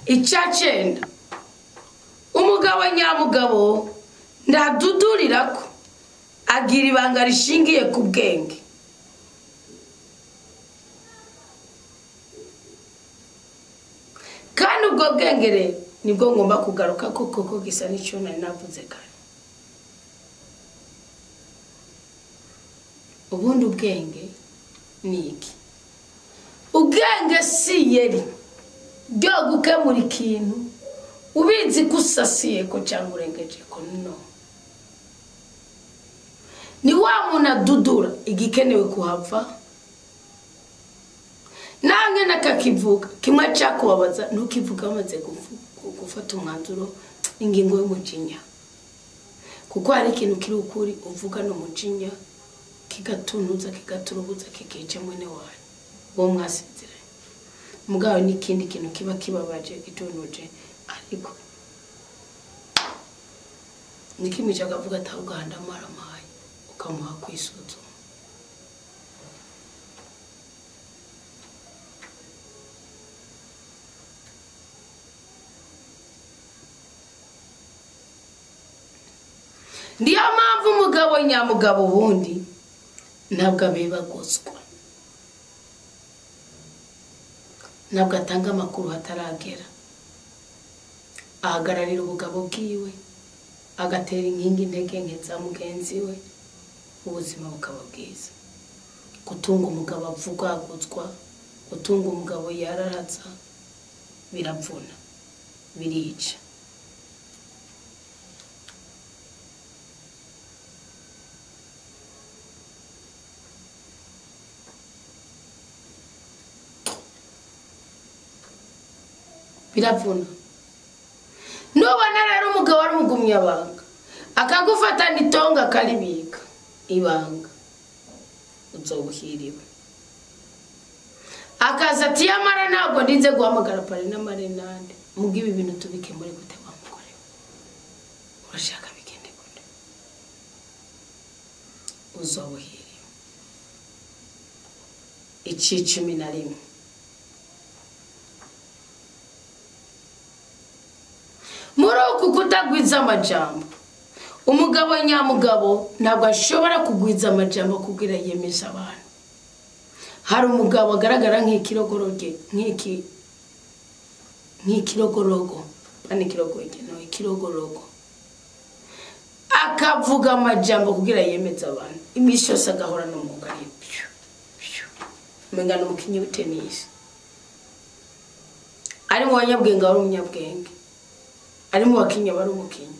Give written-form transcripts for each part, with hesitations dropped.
Icacenda umugabo nyamugabo ndadudurirako agira ibanga rishingiye ku bwenge. Kandi ubwo bwenge rero nibwo ngomba kugaruka koko gisa n'icyo nari navuze kare. Ubundi ubwenge ni iki? Ubwenge si yeri byo gukemura ikintu ubizi kusasiye ko cyangwa urengeje ko no. Ni wa muntu adudura igikenewe kuhava. Nange nakakivuga kimwe cyakubabaza ntukivuga amaze gufata umwanzuro ingingo y'umujinya. Kuko hari ikintu kiri ukuri uvuga no mujinya kigatunuza kigaturubuza kikica mwene wawe wo mwasezeranye. Mugabo n'ikindi kintu kiba kibabaje gitunuje ariko nikimica akavuga ati uganda maramaye ukamuha kwisuzo. Ndiyo mpamvu umugabo nyamugabo wundi ntabwo abibaguzwa, ntabwo atanga amakuru hataragera, ahagararira ubugabo bwiwe agatera inkingi intege nke za mugenzi we ubuzima bukaba bwiza. Gutunga umugabo avugaguzwa, gutunga umugabo yararaza biravuna birica. Biravuna. Nubona rero umugabo ari umugumya banga akagufata nitonga kalibika ibanga uzobuhiriwe. Akaza ati yamara ntabwo ndinze guhamagara pare na marenande mugibe ibintu tubike muri gute bamukore. Urashaka bigende gute? Uzobuhiriwe. 11 Muruku kutagwiza amajambo. Umugabo nyamugabo ntabwo ashobora kugwiza amajambo kugira yemeza abantu. Hari umugabo agaragara nk'ikirogoroge nk'ikirogorogo ani kirogoge no ikirogorogo akavuga amajambo kugira yemeza abantu. Imisho yose agahora no mugari mengana umukinyi w'itennis ari mu banyabwenge ari umunyabwenge ari mu bakinya bari umukinya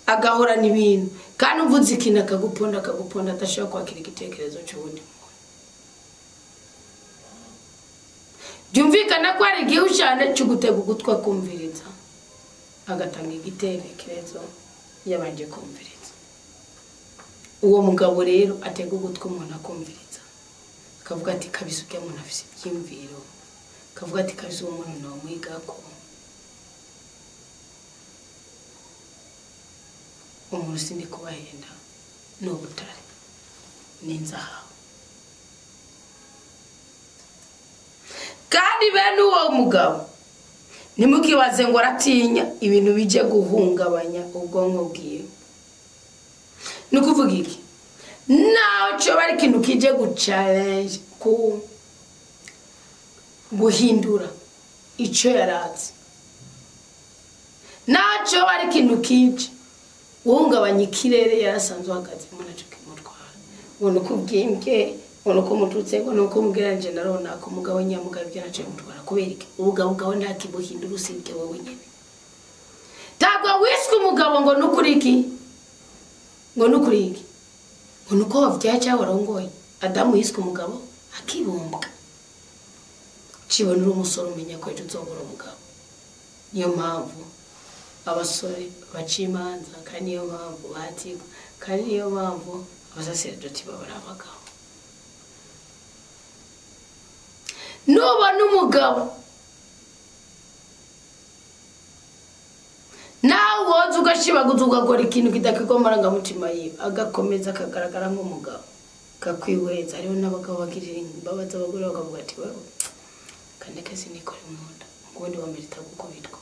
agahora n'ibintu kandi uvuze ikintu akaguponda atashobora kwakira igitekerezo cy'ubundi muntu. Byumvikana ko ari igihe cyane cyo gutega ugutwa kumviriza agatanga igitekerezo yabanje kumviriza. Uwo mugabo rero atega ugutwa umuntu akumviriza akavuga ati kabisa ujya umuntu afise ibyimviro akavuga ati kabisa uwo muntu nawe mwigako umuntu sindi kubahenda n'ubutare n'inzahabu. Kandi bene uwo mugabo nimukibaze ngo aratinya ibintu bije guhungabanya ubwonko bwiwe. Nukuvuga iki? Naho cyo bari kintu kije guchallenge ku guhindura icyo yaratse. Naho bari kintu kije uhungabanya ikirere yarasanzwe hagaze mu naco kimutwara. Ubona ko bwimbye, ubona ko mututse, ubona ko mubwiranje narona ko mugabo nyamugabo byaraje mutwara kubera iki? Ubugabo nta kibuhindura usibye wowe nyene. Tabwo wiswe umugabo ngo nukuriki? Ngo nukuriki? Ngo nuko wavyacha warongoye. Adamu yiswe umugabo akibumbwa. Cibonera umusoro umenya ko ejo uzobora umugabo. Niyo mpamvu abasore bacimanza kandi niyo mpamvu batigwa kandi niyo mpamvu abasaserdoti babara abagabo. Nubona umugabo nawe woza ugashibaguza ugakora ikintu kidakigomara mutima yiwe agakomeza akagaragara nk'umugabo kakwiweza. Hariho n'abagabo bagirira imbabazi abagore bakavuga ati wewe kandi kazi nikore munda ubundi wamerita gukubitwa,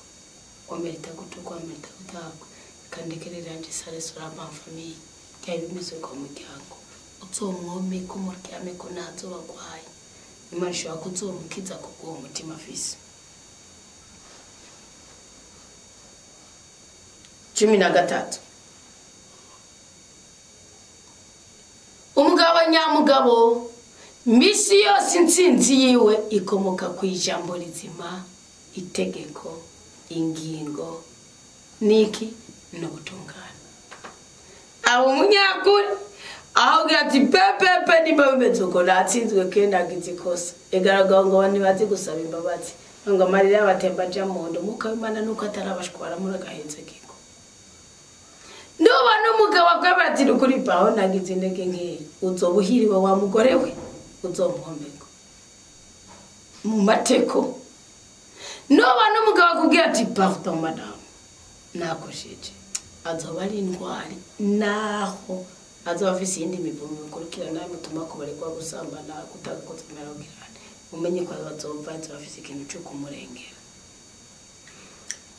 wamerita gutukwa, wamerita gutabwa, kandekereranje sare sura famille byari bimeze kwa muryango uzomwome ko muryame ko nazo bagwaye Imana ishobora kuzomukiza kuko uwo mutima afise. 13 umugabo nyamugabo misi yose intsinzi yiwe ikomoka ku ijambo rizima, itegeko, ingingo niki no gutungana. Abo munyakuri aho gati pepe nimba bimeze uko natsinzwe kenda gizikosa egaragaho ngo bandi bazi gusaba imbabazi ngo amarira y'abatemba aja mu ndo muka w'Imana nuko atarabashwara muri agahetse kiko. Ndoba n'umugabo akabati kuri baho nagize indege nke uzobuhiriwe wa mugore we uzomuhombeko mu mateko. Ndoba n'umugabo akubwira ati pardon madame nakosheje azoba ari indwari naho azoba afise iyindi mivumo ikurikira nawe mutuma kubarekwa gusambana kutakoze merogirane umenye ko azova afise ikintu cyo kumurengera.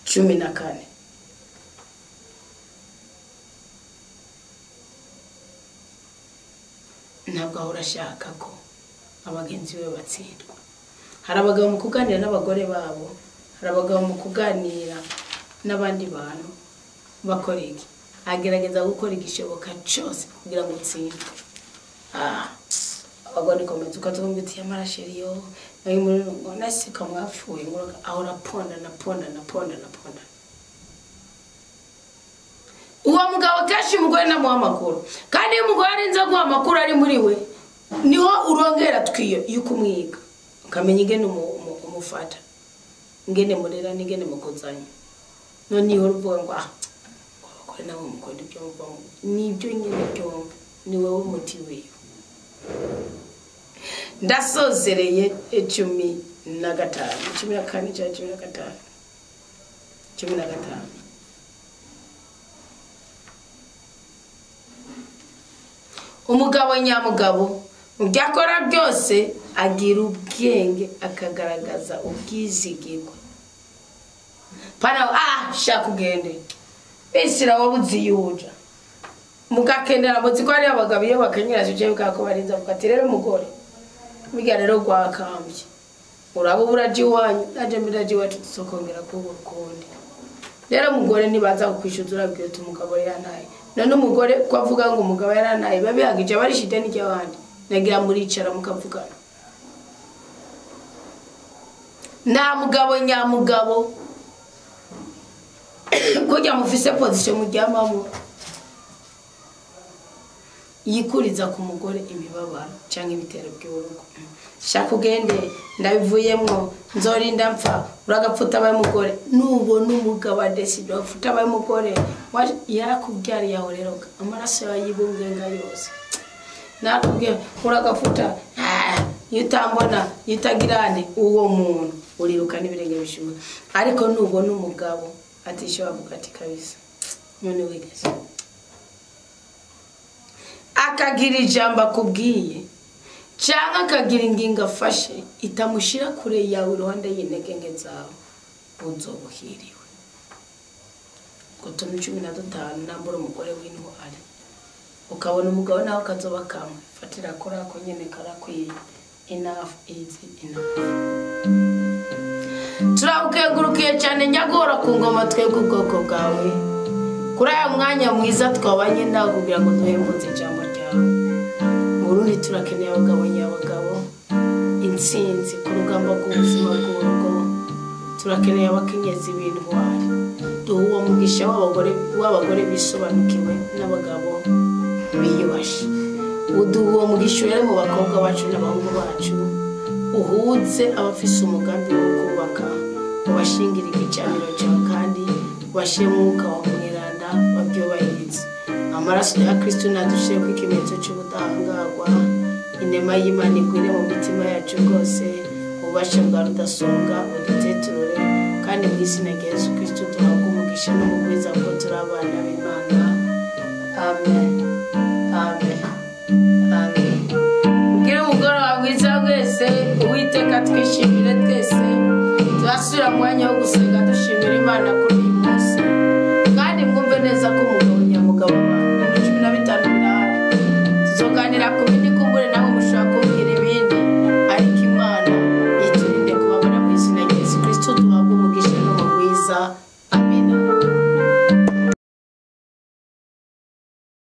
14 ntabwo ahora ashaka ko abagenzi be batsindwa. Hari abagabo mu kuganira n'abagore babo, hari abagabo mu kuganira n'abandi bantu bakora iki, agerageza gukora igishoboka cyose kugira ngo utsindwe. Abagore komeza ukazumvitiye amarasheri yo nayo muri ngo nasika mwapfuye ngo ahora ponda. Uwo mugabo kashi umugore na muhamakuru kandi umugore arinza guha amakuru ari muri we niho urongera twiyo yuko umwiga ukamenya ingene umufata ingene murera n'ingene mukozanya none niho uvuga ngo abagore nabo mukora ibyo mvuga nibyo nyine byombi ni wowe umuti wiwe. Ndasozereye 15 umugabo nyamugabo mu byakora byose agira ubwenge akagaragaza ubwizigirwa. Pana shaka ugende besira wabuzi yuja mugakendera muziko ari abagabo iyo bakanyira cyo bwako barinza bukati rero mugore biga rero gwakambye urabo buraji wanyu naje miraji wacu tusokongera ko urukundi rero mugore nibaza kukwishyuzura bwite umugabo yanaye none umugore kwavuga ngo umugabo yaranaye babihagije barishite n'icyo nagira muricara mukavugana. Nta mugabo nyamugabo kujya mufise position mujyamamo yikuriza ku mugore imibabaro cyangwa ibitero by'urugo. Shaka ugende ndabivuyemo nzorinda mpfa uragapfuta abaye mugore nubona umugabo adeside afuta abaye mugore yarakubyari yaho rero amaraso yayibungenga yose nakubwiye uragafuta yutambona yutagirane uwo muntu uriruka n'ibirenge bishuba ariko nubona umugabo atisho avuga ati kabisa none wigeze akagira ijambo akubwiye cyangwa akagira ingingo afashe itamushira kure yawe iruhande y'intege zawe uzobuhiriwe. Gutuma 15 nambura umugore w'intwari ukabona umugabo nawe kazoba kamwe fatira kora ko nyene karakwiye. Enough is enough. Turabukengurukiye cyane nyagora ku ngoma twebwe ubwoko bwawe kuri aya mwanya mwiza twabanye nawe kugira ngo duhembuze ijambo ryawe. Burundi turakeneye abagabo nyabagabo intsinzi ku rugamba rw'ubuzima bw'urugo, turakeneye abakenyezi b'intwari duhuwa mugisha w'abagore bisobanukiwe n'abagabo biyubashe. Uduhuwa mugisha rero mu bakobwa bacu n'abahungu bacu uhuze abafise umugambi wo kubaka ubashingira igicaniro cyawe kandi ubashire mwuka wa mwiranda babyubahiriza. Amaraso ya Kristo nadushiye ku ikimenyetso cy'ubudahangarwa inema y'Imana igwire mu mitima yacu rwose ubashe bwa rudasonga uduteturure kandi mu izina rya Yesu Kristo tuhabwa umugisha n'umugwiza ko turi abana b'Imana. Amen. Amen. Amen. Kugira umugoroba mwiza wese Uwiteka twishimire twese turasura turondera umwanya wo gusenga dushimira Imana kuri